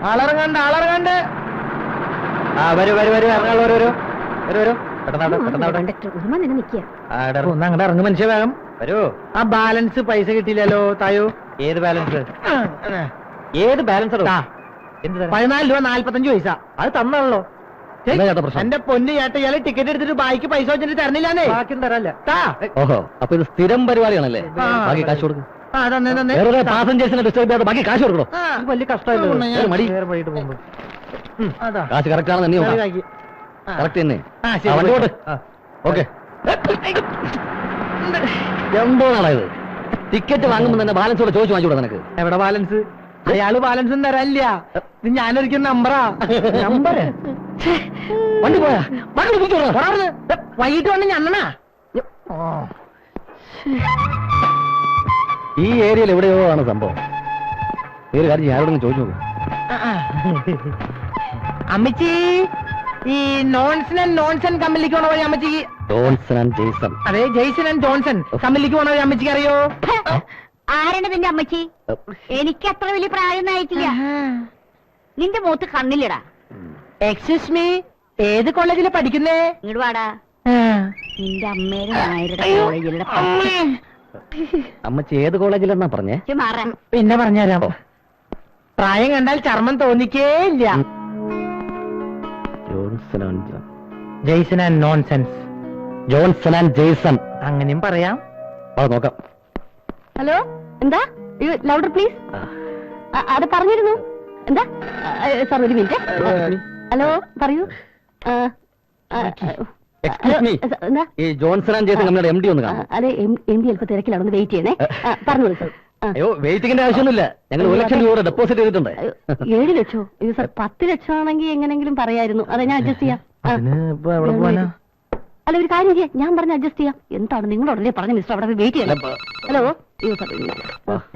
ആളിറങ്ങണ്ട് ആളിറങ്ങണ്ട്. ആ വരൂ വരൂ വരൂ ഇറങ്ങാൾ വരൂ വരൂ വരൂ വരൂ ഒന്ന് അങ്ങോട്ട് ഇറങ്ങും മനുഷ്യ വേഗം വരൂ. ആ ബാലൻസ് പൈസ കിട്ടിയില്ലല്ലോ തായോ. ഏത് ബാലൻസ്? ഏത് ബാലൻസ്? 14 രൂപ 45 പൈസ. അത് തന്നാണല്ലോ. എന്റെ പൊന്നു ചേട്ട ഇയാള് ടിക്കറ്റ് എടുത്തിട്ട് ബാക്കി പൈസ വെച്ചിട്ട് തരണില്ലാന്നേ. ബാക്കി തരല്ല. ഓഹോ, അപ്പൊ ഇത് സ്ഥിരം പരിപാടിയാണല്ലേ? ബാക്കി കാശ് കൊടുക്കും. പാസഞ്ചേഴ്സിനെ ഡിസ്റ്റർബ് ചെയ്യാതെ ബാക്കി കാശ് കൊടുക്കണോ? വലിയ കഷ്ടമല്ലോ. കാശ് കറക്റ്റ് ആണെന്ന് കറക്റ്റ് തന്നെ. ഓക്കെ, എന്തോ നാളായത്. ടിക്കറ്റ് വാങ്ങുമ്പോ തന്നെ ബാലൻസ് കൂടെ ചോദിച്ചു വാങ്ങിച്ചൂടെ നിനക്ക്? എവിടെ ബാലൻസ്? അയാള് ബാലൻസ് തരാനില്ല. ഇത് ഞാനൊരിക്കൽ നമ്പറാ. നമ്പർ വണ്ടി പോയാ വൈകിട്ട് വന്ന് ഞണ്ണനാ. ഈ ഏരിയയിൽ എവിടെയോ ആണ് സംഭവം. ഈ ഒരു കാര്യം ആരോടെങ്കിലും ചോദിച്ചു നോക്കും. അമ്മച്ചി, ഈ നോൺസൺ ആൻഡ് നോൺസൺ കമ്പനിക്ക് പോണ വഴി അമ്മച്ചിക്ക്. Johnson and Jason. അതെ, ജെയ്സൺ ആൻഡ് ജോൺസൺ കമ്പനിക്ക് പോണ വഴി അമ്മച്ചിക്ക് അറിയോ? ആരാണ് നിന്റെ അമ്മച്ചി? എനിക്ക് അത്ര വലിയ പ്രായമൊന്നും ആയിട്ടില്ല. നിന്റെ മുഖത്ത് കണ്ണില്ലടാ. എക്സ്ക്യൂസ് മീ, ഏത് കോളേജിലാ പഠിക്കുന്നേ? ഇങ്ങോട്ട് വാടാ. നിന്റെ അമ്മേടെ നായരുടെ കോളേജിലെ അമ്മച്ചി ഏത് കോളേജിലെന്നാ പറഞ്ഞേ? മാറാൻ പിന്നെ പറഞ്ഞുതരാം. പ്രായം കണ്ടാൽ ചർമ്മം തോന്നിക്കേ ഇല്ല. Jason and nonsense. Johnson and Jason അങ്ങനെയും പറയാം. നോക്കാം. ഹലോ, എന്താ? Louder please. അത് പറഞ്ഞിരുന്നു. എന്താ സാർ, ഒരു മിനിറ്റ്. ഹലോ, പറയൂ. എന്താ? ഈ ജോൺസൺ ആൻഡ് ജെയ്സൺ കമ്പനിയുടെ MD ഒന്ന് കാണാം. അതെ, MD അല്പം തിരക്കിലാണെന്ന് വെയിറ്റ് ചെയ്യണേ. പറഞ്ഞോളൂ സാർ. അയ്യോ, വെയിറ്റിംഗിന്റെ ആവശ്യമൊന്നുമില്ല. ഞങ്ങൾ 1 ലക്ഷം രൂപ ഡെപ്പോസിറ്റ് ചെയ്തിട്ടുണ്ട്. 7 ലക്ഷോ? അയ്യോ സാർ, 10 ലക്ഷം ആണെങ്കിൽ എങ്ങനെങ്കിലും പറയായിരുന്നു. അതെ, ഞാൻ അഡ്ജസ്റ്റ് ചെയ്യാം. അല്ല, ഒരു കാര്യം ചെയ്യാം, ഞാൻ പറഞ്ഞ് അഡ്ജസ്റ്റ് ചെയ്യാം. എന്താണ് നിങ്ങൾ ഉടനെ പറഞ്ഞ മിസ്റ്റർ, അവിടെ വെയിറ്റ് ചെയ്യണം. ഹലോ,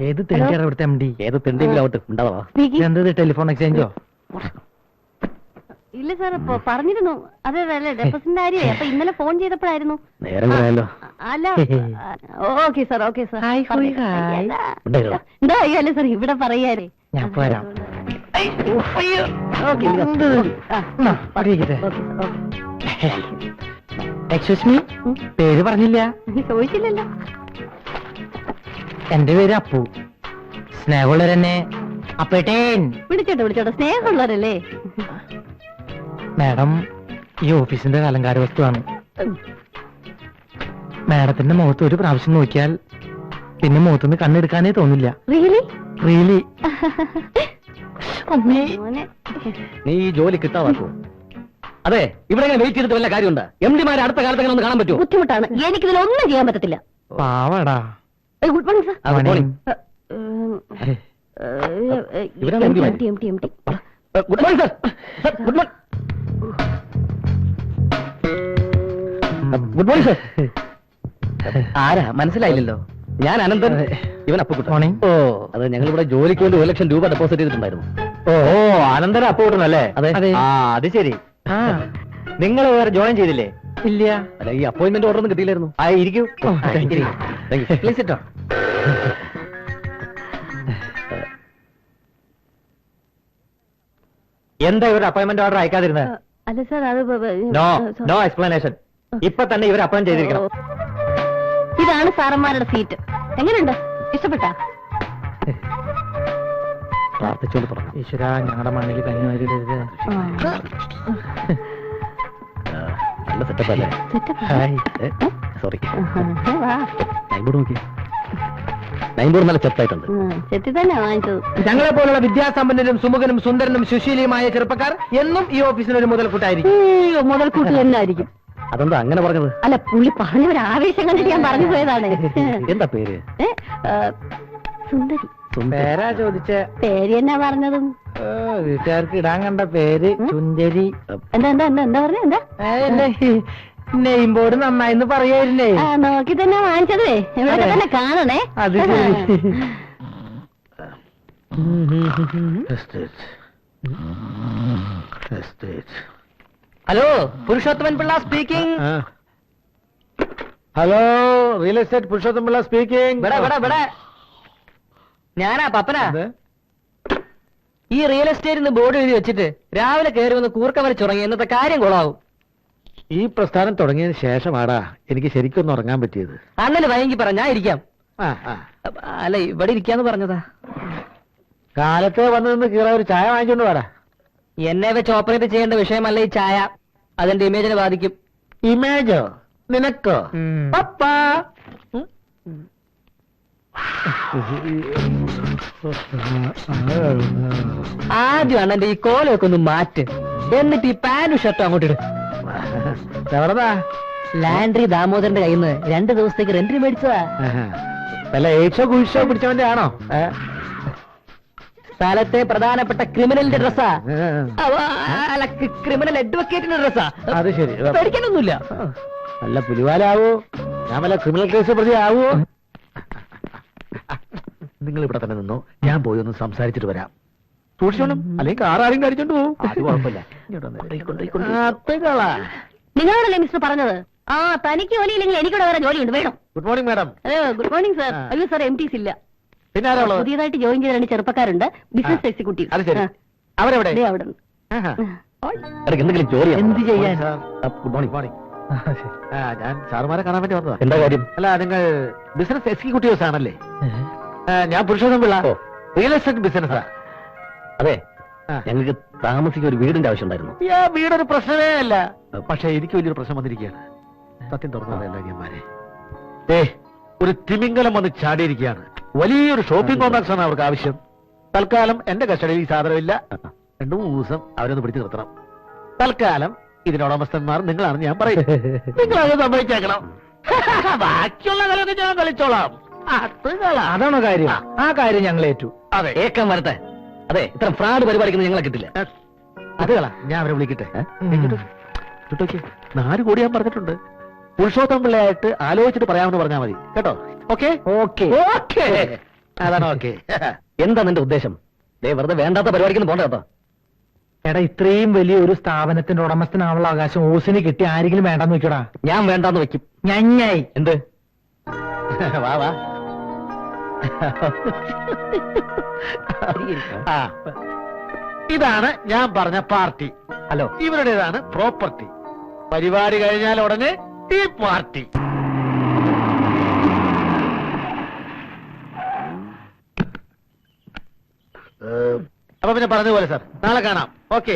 ഏത് തെണ്ടിയാണ് ഇവിടുത്തെ MD? ഏത് തെണ്ടെങ്കിലും ആവട്ടെ, ഉണ്ടാവാ. എന്തത്, ടെലിഫോൺ എക്സ്ചേഞ്ചോ? ഇല്ല സാർ, പറഞ്ഞിരുന്നു. അതെ അല്ലേ, ഡെപ്പോസിറ്റിന്റെ കാര്യമേ. അപ്പൊ ഇന്നലെ ഫോൺ ചെയ്തപ്പോഴായിരുന്നു. നേരം കളയല്ലോ. അല്ല, ഓക്കെ സാർ, ഓക്കെ സാർ. എന്താ അല്ലേ സാർ, ഇവിടെ പറയാരേ. ഞാൻ പോരാം. എക്സ്ക്യൂസ് മീ, പേര് പറഞ്ഞില്ല. ചോദിച്ചില്ലല്ലോ. എന്റെ പേര് അപ്പു. സ്നേഹമുള്ളവരെന്നെ അപ്പേട്ടേൻ വിളിച്ചോട്ടെ. സ്നേഹമുള്ളവരല്ലേ? മാഡം, ഈ ഓഫീസിന്റെ അലങ്കാര വസ്തുവാണ്. മാഡത്തിന്റെ മുഖത്ത് ഒരു പ്രാവശ്യം നോക്കിയാൽ പിന്നെ മുഖത്തുനിന്ന് കണ്ണെടുക്കാനേ തോന്നില്ല. റിയലി. നീ ഈ ജോലി കിട്ടാതാക്കോ? അതെ, ഇവിടെ വെയിറ്റ് ചെയ്തിട്ട് വല്ല കാര്യമുണ്ട്? MD-മാരെ അടുത്ത കാലത്ത് അങ്ങനെ ഒന്ന് കാണാൻ പറ്റുമോ? ബുദ്ധിമുട്ടാണ്, എനിക്കിതിലൊന്നും ചെയ്യാൻ പറ്റത്തില്ല. പാവടാ. Good morning sir. Good morning. Good morning sir. ആരാ മനസ്സിലായില്ലല്ലോ? ഞാൻ അനന്തൻ, ഇവൻ അപ്പുക്കുട്ടൻ. ഓ, അത് ഞങ്ങൾ ഇവിടെ ജോലിക്ക് വേണ്ടി 1 ലക്ഷം രൂപ ഡെപ്പോസിറ്റ് ചെയ്തിട്ടുണ്ടായിരുന്നു. ഓ, അനന്തൻ അപ്പുക്കുട്ടനല്ലേ? അതെ. ആ, അത് ശരി. നിങ്ങൾ വേറെ ജോയിൻ ചെയ്തില്ലേ? ഇല്ല. അല്ല, ഈ അപ്പോയിന്റ്മെന്റ് ഓർഡർ ഒന്നും കിട്ടിയില്ലായിരുന്നു. ഇരിക്കൂ. പ്ലീസ് ഇട്ടോ. എന്താ ഇവരുടെ അപ്പോയിന്റ്മെന്റ് ഓർഡർ അയക്കാതിരുന്നത്? അല്ല സാർ, അത് നോ എക്സ്പ്ലനേഷൻ. ഇപ്പൊ തന്നെ ഇവർ അപ്പോയിന്റ് ചെയ്തിരിക്കണം. ഇതാണ് സാറന്മാരുടെ സീറ്റ്. എങ്ങനെയുണ്ട്? ഇഷ്ടപ്പെട്ടാ? പ്രാർത്ഥിച്ചോണ്ട് പറഞ്ഞു. ഈശ്വര, ഞങ്ങളുടെ മണ്ണിൽ കഞ്ഞി. നല്ല സെറ്റപ്പ് അല്ലേ? സോറി, നൈബോർഡ് നോക്കി. നൈബോർഡ് നല്ല ചെത്തായിട്ടുണ്ട്. ഞങ്ങളെ പോലുള്ള വിദ്യാസമ്പന്നരും സുമുഖനും സുന്ദരനും സുശീലിയുമായ ചെറുപ്പക്കാർ എന്നും ഈ ഓഫീസിന് ഒരു മുതൽക്കൂട്ടായിരിക്കും. മുതൽക്കൂട്ട് തന്നെ ആയിരിക്കും. അതെന്താ അങ്ങനെ പറഞ്ഞത്? അല്ല, പുള്ളി പറഞ്ഞ ഒരു ആവേശം കണ്ടിട്ട് ഞാൻ പറഞ്ഞു പോയതാണ്. എന്താ പേര്? സുന്ദരി. പേരാ ചോദിച്ച? പേര് എന്നാ പറഞ്ഞതും. വീട്ടുകാർക്ക് ഇടാൻ കണ്ട പേര് ചുന്ദരി. എന്താ പറഞ്ഞ? എന്താ നെയിം ബോർഡ് നന്നായിന്ന് പറയായിരുന്നേ. നോക്കി തന്നെ വാങ്ങിച്ചതേ. ഇവിടെ തന്നെ കാണണേ. അത് hello, Purushothaman Pillai speaking. Hello, real estate Purushothaman Pillai speaking. ഞാനാ പപ്പനാ. ഈ റിയൽ എസ്റ്റേറ്റിന് ബോർഡ് എഴുതി വെച്ചിട്ട് രാവിലെ കയറി വന്ന് കൂർക്കം വരച്ചുറങ്ങി എന്നത്തെ കാര്യം കൊളാവും. ഈ പ്രസ്ഥാനം തുടങ്ങിയതിന് ശേഷമാടാ എനിക്ക് ശരിക്കൊന്നും ഉറങ്ങാൻ പറ്റിയത്. അണ്ണന് ഭയങ്കി പറ, ഞാൻ ഇരിക്കാം. ആ ആ അല്ല, ഇവിടെ ഇരിക്കാന്ന് പറഞ്ഞതാ. കാലത്തെ വന്നു നിന്ന് കീറ ഒരു ചായ വാങ്ങിച്ചോണ്ട് വാടാ. എന്നെ വെച്ച് ഓപ്പറേറ്റ് ചെയ്യേണ്ട വിഷയമല്ല ഈ ചായ. അതെന്റെ ഇമേജിനെ ബാധിക്കും. ഇമേജോ? നിനക്കോ? പപ്പാ. ആദ്യം അണ്ണന്റെ ഈ കോലൊക്കെ ഒന്ന് മാറ്റ്, എന്നിട്ട് ഈ പാന്റും ഷർട്ടും അങ്ങോട്ട് ഇടും. എവിടെതാ? ലാൻഡ്രി ദാമോദരന്റെ കയ്യിൽ നിന്ന് 2 ദിവസത്തേക്ക് റെന്റിന് മേടിച്ചതാ. വല്ല എയ്ഡ്സോ കുഴിച്ചോ പിടിച്ചവന്റെ ആണോ? സ്ഥലത്തെ പ്രധാനപ്പെട്ട ക്രിമിനലിന്റെ ഡ്രസ്സാ. അല്ല, ക്രിമിനൽ അഡ്വക്കേറ്റിന്റെ ഡ്രസ്സാ. അത് ശരി, പേടിക്കാനൊന്നുമില്ല. നല്ല പുലിവാലാവോ? ഞാൻ വല്ല ക്രിമിനൽ കേസ് പ്രതി ആവോ? നിങ്ങൾ ഇവിടെ തന്നെ നിന്നോ, ഞാൻ പോയി ഒന്ന് സംസാരിച്ചിട്ട് വരാം. സൂക്ഷിച്ചോണം, അല്ലെങ്കിൽ കാർ ആരും കഴിച്ചോണ്ട് പോകും. അത് കുഴപ്പമില്ല. നിങ്ങളോടല്ലേ മിസ്റ്റർ പറഞ്ഞത്? ആ, തനിക്ക് ജോലിയില്ലെങ്കിൽ എനിക്കൂടെ വേറെ ജോലിയുണ്ട്, വേണം. Good morning madam. Good morning sir. അയ്യോ സാർ, MTs ഇല്ല. പിന്നെ ആരാ ഉള്ളത്? പുതിയതായിട്ട് ജോയിൻ ചെയ്ത 2 ചെറുപ്പക്കാരുണ്ട്, ബിസിനസ് എക്സിക്യൂട്ടീവ്. അത് ശരി. അവരെവിടെ? അവിടെ ഉണ്ട്. എന്തെങ്കിലും ജോലി എന്ത് ചെയ്യാൻ? Good morning. മോർണിംഗ്. ഞാൻ സാറുമാരെ കാണാൻ വേണ്ടി വന്നതാ. എന്താ കാര്യം? അല്ല, നിങ്ങൾ ബിസിനസ് എക്സിക്യൂട്ടീവ്സ് ആണല്ലേ? ഞാൻ പുരുഷോത്തം പിള്ള, റിയൽ എസ്റ്റേറ്റ് ബിസിനസ്സാ. അതെ, ഞങ്ങൾക്ക് താമസിക്കാൻ ഒരു വീടിന്റെ ആവശ്യം ഉണ്ടായിരുന്നു. വീടൊരു പ്രശ്നമേ അല്ല, പക്ഷെ എനിക്ക് വലിയൊരു പ്രശ്നം വന്നിരിക്കുകയാണ്. സത്യം തുറന്നതല്ല അനിയന്മാരെ. ഒരു തിമിംഗലം വന്ന് ചാടിയിരിക്കുകയാണ്. വലിയൊരു ഷോപ്പിംഗ് കോംപ്ലക്സ് ആണ് അവർക്ക് ആവശ്യം. തൽക്കാലം എന്റെ കസ്റ്റഡിയിൽ ഈ സാധനമില്ല. 2-3 ദിവസം അവരൊന്ന് പിടിച്ചു നിർത്തണം. തൽക്കാലം ഇതിനോടമസ്ഥന്മാർ നിങ്ങളാണെന്ന് ഞാൻ പറയും. നിങ്ങളത് സമ്മതിച്ചേക്കണം. ബാക്കിയുള്ള കളിയൊക്കെ ഞാൻ കളിച്ചോളാം. അതാണോ കാര്യം? ആ കാര്യം ഞങ്ങൾ ഏറ്റു. അതെ, ഏക്കം വരട്ടെ. അതെ, ഇത്ര ഫ്രാഡ് പരിപാടിക്കുന്നത് ഞങ്ങളെ കിട്ടില്ല. അത് കളാ, ഞാൻ അവരെ വിളിക്കട്ടെ. 4 കോടി ഞാൻ പറഞ്ഞിട്ടുണ്ട്. പുരുഷോത്തം പിള്ളയായിട്ട് ആലോചിച്ചിട്ട് പറയാമെന്ന് പറഞ്ഞാൽ മതി കേട്ടോ. ഓക്കെ ഓക്കെ ഓക്കെ, അതാണ് ഓക്കെ. എന്താ നിന്റെ ഉദ്ദേശം? വെറുതെ വേണ്ടാത്ത പരിപാടിക്കൊന്നും പോണ്ട കേട്ടോ. എടാ, ഇത്രയും വലിയ ഒരു സ്ഥാപനത്തിന്റെ ഉടമസ്ഥനാവുള്ള അവകാശം ഓസിന് കിട്ടി ആരെങ്കിലും വേണ്ടെന്ന് വെക്കടാ. ഞാൻ വേണ്ടാന്ന് വെക്കും. ഞഞ്ഞായി. എന്ത്? വാ വാ. ഇതാണ് ഞാൻ പറഞ്ഞ പാർട്ടി. Hello, ഇവരുടേതാണ് property. പരിപാടി കഴിഞ്ഞാൽ ഉടനെ ഈ പാർട്ടി. അപ്പൊ പിന്നെ പറഞ്ഞതുപോലെ സാർ, നാളെ കാണാം. ഓക്കെ.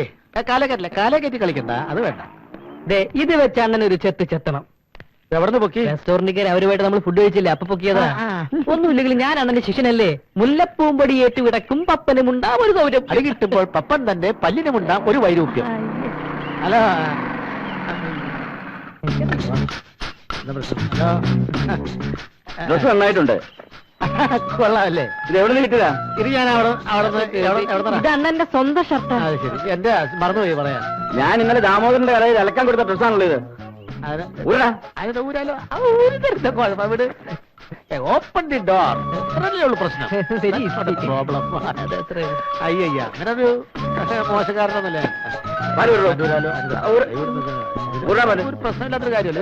കാലേക്കറ്റി കളിക്കണ്ട, അത് വേണ്ട. ഇത് വെച്ച് അണ്ണൻ ഒരു ചെത്ത് ചെത്തണം. എവിടുന്ന് പൊക്കി? റെസ്റ്റോറന്റിൽ അവരുമായിട്ട് നമ്മൾ ഫുഡ് കഴിച്ചില്ലേ, അപ്പൊ പൊക്കിയതാ. ഒന്നുമില്ലെങ്കിലും ഞാൻ അണ്ണന്റെ ശിഷ്യനല്ലേ. മുല്ലപ്പൂമ്പടി ഏറ്റുവിടക്കും പപ്പനുമുണ്ടാം ഒരു സൗരം. അടി കിട്ടുമ്പോൾ പപ്പൻ തന്റെ പല്ലിനുമുണ്ടാം ഒരു വൈരൂപ്യം. അല്ല, ഡ്രസ് നന്നായിട്ടുണ്ട്. കൊള്ളാമല്ലേ? ഇത് എവിടെ നിന്ന് കിട്ടിയതാ? ഇത് ഞാൻ ഇത് അണ്ണന്റെ സ്വന്തം ഷർട്ടാണ്. അത് ശരി, എന്റെ മറന്നുപോയി പറയാൻ. ഞാൻ ഇന്നലെ ദാമോദരന്റെ കടയിൽ അലക്കാൻ കൊടുത്ത ഡ്രസ്സാണല്ലോ ഇത്. അതിന്റെ ഊരാലോ? കുഴപ്പം വിട്. Open the door. ഉള്ളു പ്രശ്നം. പ്രോബ്ലം. അയ്യ, അങ്ങനെ ഒരു മോശക്കാരനൊന്നുമല്ലേ. ഒരു പ്രശ്നമില്ലാത്തൊരു കാര്യമല്ലേ.